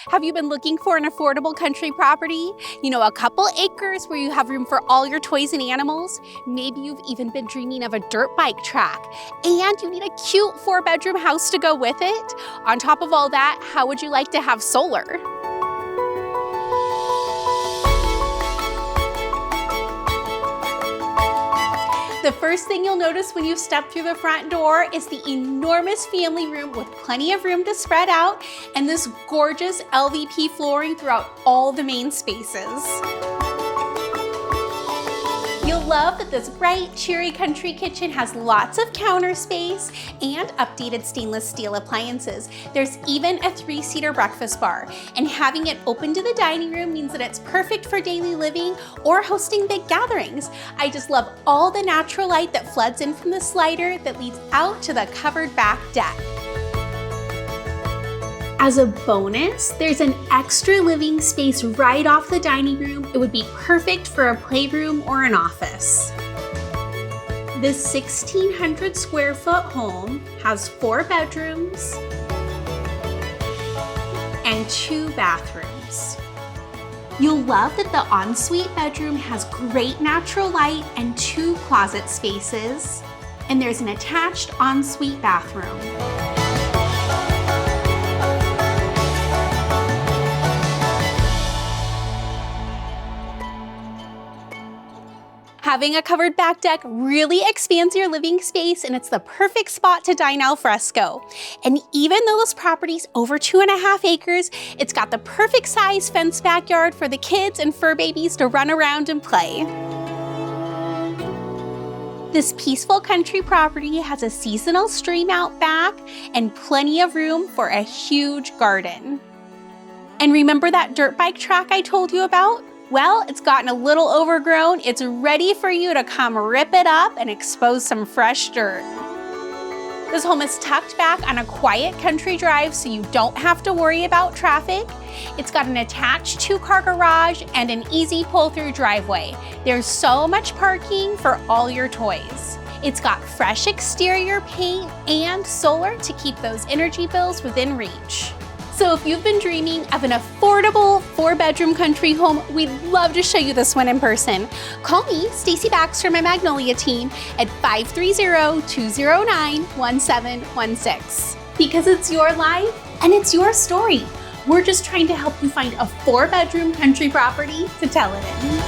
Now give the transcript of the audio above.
Have you been looking for an affordable country property? You know, a couple acres where you have room for all your toys and animals? Maybe you've even been dreaming of a dirt bike track, and you need a cute 4-bedroom house to go with it? On top of all that, how would you like to have solar? The first thing you'll notice when you step through the front door is the enormous family room with plenty of room to spread out and this gorgeous LVP flooring throughout all the main spaces. You'll love that this bright, cheery country kitchen has lots of counter space and updated stainless steel appliances. There's even a 3-seater breakfast bar, and having it open to the dining room means that it's perfect for daily living or hosting big gatherings. I just love all the natural light that floods in from the slider that leads out to the covered back deck. As a bonus, there's an extra living space right off the dining room. It would be perfect for a playroom or an office. This 1,600 square foot home has 4 bedrooms and 2 bathrooms. You'll love that the ensuite bedroom has great natural light and 2 closet spaces, and there's an attached ensuite bathroom. Having a covered back deck really expands your living space, and it's the perfect spot to dine al fresco. And even though this property's over 2.5 acres, it's got the perfect size fenced backyard for the kids and fur babies to run around and play. This peaceful country property has a seasonal stream out back and plenty of room for a huge garden. And remember that dirt bike track I told you about? Well, it's gotten a little overgrown. It's ready for you to come rip it up and expose some fresh dirt. This home is tucked back on a quiet country drive, so you don't have to worry about traffic. It's got an attached 2-car garage and an easy pull-through driveway. There's so much parking for all your toys. It's got fresh exterior paint and solar to keep those energy bills within reach. So if you've been dreaming of an affordable 4-bedroom country home, we'd love to show you this one in person. Call me, Stacey Baxter, and my Magnolia team at 530-209-1716. Because it's your life and it's your story. We're just trying to help you find a 4-bedroom country property to tell it in.